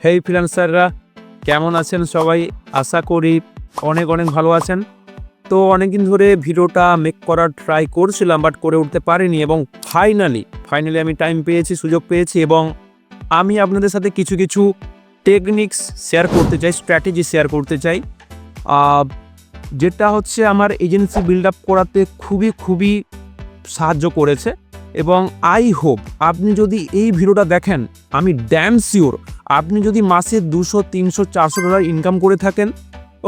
হেই ফ্রিল্যান্সাররা, কেমন আছেন সবাই? আশা করি অনেক অনেক ভালো আছেন। তো অনেকদিন ধরে ভিডিওটা মেক করার ট্রাই করছিলাম, বাট করে উঠতে পারিনি এবং ফাইনালি আমি টাইম পেয়েছি, সুযোগ পেয়েছি এবং আমি আপনাদের সাথে কিছু কিছু টেকনিক্স শেয়ার করতে চাই, স্ট্র্যাটেজি শেয়ার করতে চাই, যেটা হচ্ছে আমার এজেন্সি বিল্ড আপ করাতে খুবই সাহায্য করেছে। এবং আই হোপ আপনি যদি এই ভিডিওটা দেখেন, আমি ড্যাম শিওর আপনি যদি মাসে 200, 300, 400 ডলার ইনকাম করে থাকেন,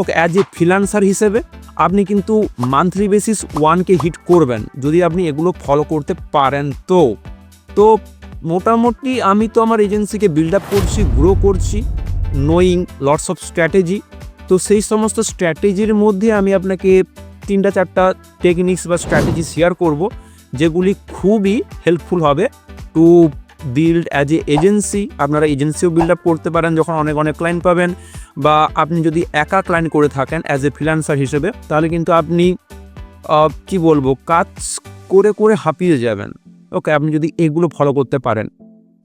ওকে, অ্যাজ এ ফ্রিল্যান্সার হিসেবে আপনি কিন্তু মান্থলি বেসিস 1K হিট করবেন যদি আপনি এগুলো ফলো করতে পারেন। তো মোটামুটি আমি তো আমার এজেন্সিকে বিল্ড আপ করছি, গ্রো করছি, নোয়িং লটস অফ স্ট্র্যাটেজি। তো সেই সমস্ত স্ট্র্যাটেজির মধ্যে আমি আপনাকে 3-4টা টেকনিক্স বা স্ট্র্যাটেজি শেয়ার করব, যেগুলি খুবই হেল্পফুল হবে to build as a agency. আপনারা এজেন্সিও বিল্ড আপ করতে পারেন যখন অনেক ক্লায়েন্ট পাবেন, বা আপনি যদি একা ক্লায়েন্ট করে থাকেন অ্যাজ এ ফ্রিল্যান্সার হিসেবে, তাহলে কিন্তু আপনি কি বলবো, কাজ করে করে হাঁপিয়ে যাবেন। ওকে, আপনি যদি এগুলো ফলো করতে পারেন।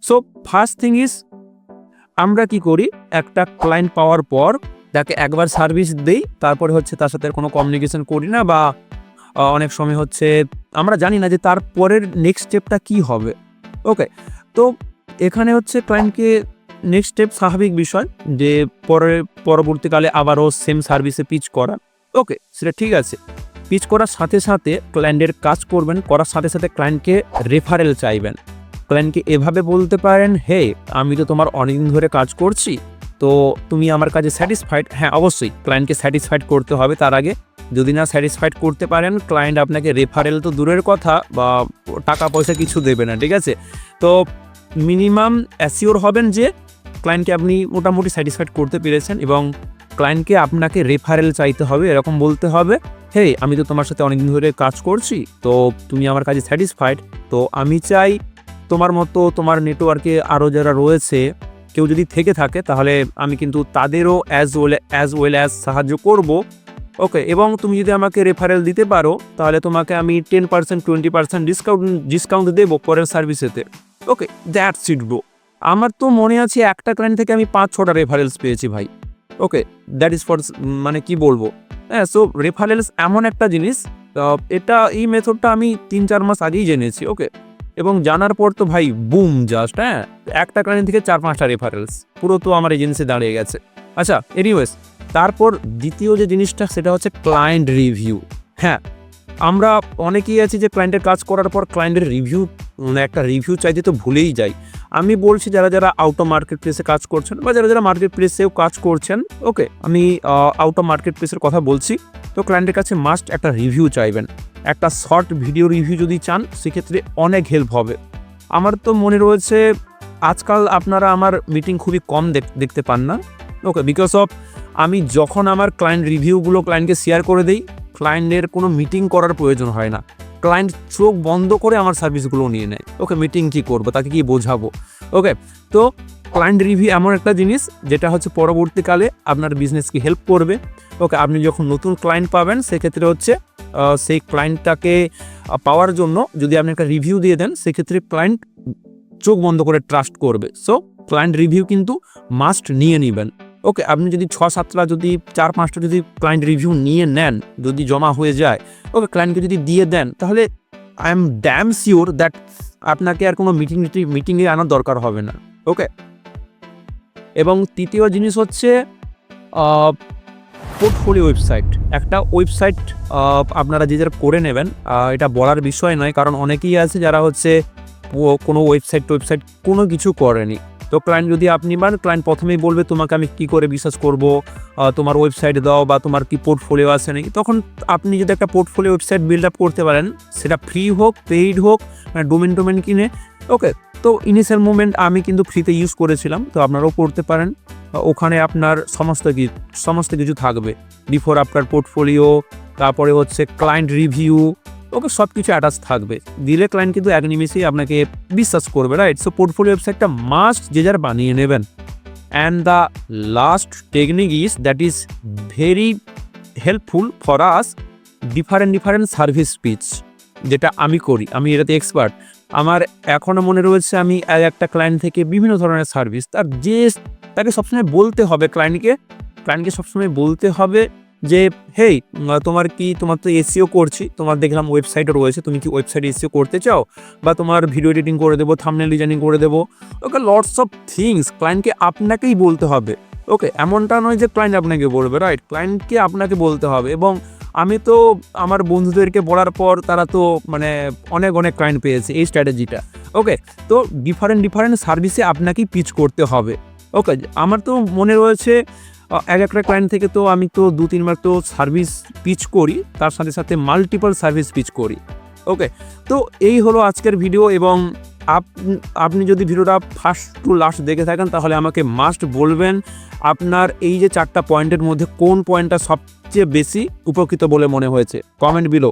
সো ফার্স্ট থিং ইজ, আমরা কি করি, একটা ক্লায়েন্ট পাওয়ার পর তাকে একবার সার্ভিস দেই, তারপরে হচ্ছে তার সাথে কোনো কমিউনিকেশন করি না, বা অনেক সময় হচ্ছে আমরা জানি না যে তার পরের নেক্সট স্টেপটা কি হবে। ওকে, তো এখানে হচ্ছে ক্লায়েন্টকে নেক্সট স্টেপ স্বাভাবিক বিষয় যে পরবর্তীকালে আবারও সেম সার্ভিসে পিচ করা। ওকে, সেটা ঠিক আছে। পিচ করার সাথে সাথে ক্লায়েন্টের কাজ করবেন, করার সাথে সাথে ক্লায়েন্টকে রেফারেল চাইবেন। ক্লায়েন্টকে এভাবে বলতে পারেন, হে, আমি তো তোমার অনেকদিন ধরে কাজ করছি, তো তুমি আমার কাজে স্যাটিসফাইড? হ্যাঁ, অবশ্যই ক্লায়েন্টকে স্যাটিসফাইড করতে হবে। তার আগে যদি না স্যাটিসফাইড করতে পারেন, ক্লায়েন্ট আপনাকে রেফারেল তো দূরের কথা, বা টাকা পয়সা কিছু দেবে না, ঠিক আছে? তো মিনিমাম অ্যাসিওর হবেন যে ক্লায়েন্টকে আপনি মোটামুটি স্যাটিসফাইড করতে পেরেছেন, এবং ক্লায়েন্টকে আপনাকে রেফারেল চাইতে হবে। এরকম বলতে হবে, হে, আমি তো তোমার সাথে অনেকদিন ধরে কাজ করছি, তো তুমি আমার কাজে স্যাটিসফাইড, তো আমি চাই তোমার মতো তোমার নেটওয়ার্কে আরও যারা রয়েছে কেউ যদি থেকে থাকে, তাহলে আমি কিন্তু তাদেরও অ্যাজ ওয়েল অ্যাজ সাহায্য করব। ওকে, এবং তুমি যদি আমাকে রেফারেল দিতে পারো, তাহলে তোমাকে আমি 10%, 20% ডিসকাউন্ট দেবো পরের সার্ভিসেতে। ওকে, দ্যাটস ইট ব্রো। আমার তো মনে আছে একটা ক্লায়েন্ট থেকে আমি 5-6টা রেফারেলস পেয়েছি ভাই। ওকে, দ্যাট ইজ ফর, মানে কি বলবো, হ্যাঁ। সো রেফারেলস এমন একটা জিনিস, এই মেথডটা আমি 3-4 মাস আগেই জেনেছি। ওকে, এবং জানার পর তো ভাই বুম, জাস্ট, হ্যাঁ, একটা ক্লায়েন্ট থেকে 4-5টা রেফারেলস, পুরো তো আমার এজেন্সি দাঁড়িয়ে গেছে। আচ্ছা, এনিওয়েজ, তারপর দ্বিতীয় যে জিনিসটা, সেটা হচ্ছে ক্লায়েন্ট রিভিউ। হ্যাঁ, আমরা অনেকেই আছি যে ক্লায়েন্টের কাজ করার পর ক্লায়েন্টের রিভিউ, মানে একটা রিভিউ চাইতে তো ভুলেই যাই। আমি বলছি যারা আউট অফ মার্কেট প্লেসে কাজ করছেন, বা যারা মার্কেট প্লেসেও কাজ করছেন, ওকে, আমি আউট অফ মার্কেট প্লেসের কথা বলছি। তো ক্লায়েন্টের কাছে মাস্ট একটা রিভিউ চাইবেন। একটা শর্ট ভিডিও রিভিউ যদি চান, সেক্ষেত্রে অনেক হেল্প হবে। আমার তো মনে রয়েছে আজকাল আপনারা আমার মিটিং খুবই কম দেখতে পান না। ওকে, বিকজ অফ আমি যখন আমার ক্লায়েন্ট রিভিউগুলো ক্লায়েন্টকে শেয়ার করে দিই, ক্লায়েন্টের কোনো মিটিং করার প্রয়োজন হয় না। ক্লায়েন্ট চোখ বন্ধ করে আমার সার্ভিসগুলো নিয়ে নেয়। ওকে, মিটিং কি করবো, তাকে কি বোঝাবো? ওকে, তো ক্লায়েন্ট রিভিউ এমন একটা জিনিস যেটা হচ্ছে পরবর্তীকালে আপনার বিজনেসকে হেল্প করবে। ওকে, আপনি যখন নতুন ক্লায়েন্ট পাবেন, সেক্ষেত্রে হচ্ছে সেই ক্লায়েন্টটাকে পাওয়ার জন্য যদি আপনি একটা রিভিউ দিয়ে দেন, সেক্ষেত্রে ক্লায়েন্ট চোখ বন্ধ করে ট্রাস্ট করবে। সো ক্লায়েন্ট রিভিউ কিন্তু মাস্ট নিয়ে নেবেন। ওকে, আপনি যদি 6-7টা, যদি 4-5টা যদি ক্লায়েন্ট রিভিউ নিয়ে নেন, যদি জমা হয়ে যায়, ওকে, ক্লায়েন্টকে যদি দিয়ে দেন, তাহলে I am damn sure that আপনাকে আর কোনো মিটিংয়ে আনার দরকার হবে না। ওকে, এবং তৃতীয় জিনিস হচ্ছে পোর্টফোলিও ওয়েবসাইট। একটা ওয়েবসাইট আপনারা যে যারা করে নেবেন, এটা বলার বিষয় নয়, কারণ অনেকেই আছে যারা হচ্ছে কোনো ওয়েবসাইট কোনো কিছু করেনি। তো ক্লায়েন্ট যদি আপনি ক্লায়েন্ট প্রথমেই বলবে, তোমাকে আমি কি করে বিশ্বাস করব, তোমার ওয়েবসাইট দাও, বা তোমার কি পোর্টফোলিও আছে নাকি। তখন আপনি যদি একটা পোর্টফোলিও ওয়েবসাইট বিল্ড আপ করতে পারেন, সেটা ফ্রি হোক, পেইড হোক, মানে ডোমেন কিনে। ওকে, তো ইনিশিয়াল মুভমেন্ট আমি কিন্তু ফ্রিতে ইউজ করেছিলাম, তো আপনারাও করতে পারেন। ওখানে আপনার সমস্ত কিছু থাকবে, বিফোর আফটার পোর্টফোলিও, তারপরে হচ্ছে ক্লায়েন্ট রিভিউ। ওকে, সব কিছু অ্যাটাচ থাকবে। দিলে ক্লায়েন্ট কিন্তু এক নিমেষেই আপনাকে বিশ্বাস করবে, রাইট? সো পোর্টফোলিও ওয়েবসাইটটা মাস্ট যে যার বানিয়ে নেবেন। And the last technique is, that is very helpful for us, different service pitch, যেটা আমি করি, আমি এটাতে এক্সপার্ট। আমার এখনও মনে রয়েছে, আমি একটা ক্লায়েন্ট থেকে বিভিন্ন ধরনের সার্ভিস, তার যে তাকে সবসময় বলতে হবে ক্লায়েন্টকে সবসময় বলতে হবে যে হেই তোমার তো এসইও করছি, তোমার দেখলাম ওয়েবসাইটও রয়েছে, তুমি কি ওয়েবসাইট এসইও করতে চাও, বা তোমার ভিডিও এডিটিং করে দেবো, থাম্বনেল ডিজাইনিং করে দেবো। ওকে, লটস অফ থিংস ক্লায়েন্টকে আপনাকেই বলতে হবে। ওকে, এমনটা নয় যে ক্লায়েন্ট আপনাকে বলবে, রাইট? ক্লায়েন্টকে আপনাকে বলতে হবে। এবং আমি তো আমার বন্ধুদেরকে বলার পর তারা তো মানে অনেক অনেক ক্লায়েন্ট পেয়েছে এই স্ট্র্যাটেজিটা। ওকে, তো ডিফারেন্ট সার্ভিসে আপনাকেই পিচ করতে হবে। ওকে, আমার তো মনে রয়েছে এক একটা ক্লায়েন্ট থেকে তো আমি তো 2-3 বার তো সার্ভিস পিচ করি, তার সাথে সাথে মাল্টিপল সার্ভিস পিচ করি। ওকে, তো এই হলো আজকের ভিডিও। এবং আপনি যদি ভিডিওটা ফার্স্ট টু লাস্ট দেখে থাকেন তাহলে আমাকে মাস্ট বলবেন আপনার এই যে 4টা পয়েন্টের মধ্যে কোন পয়েন্টটা সবচেয়ে বেশি উপকৃত বলে মনে হয়েছে। Comment below.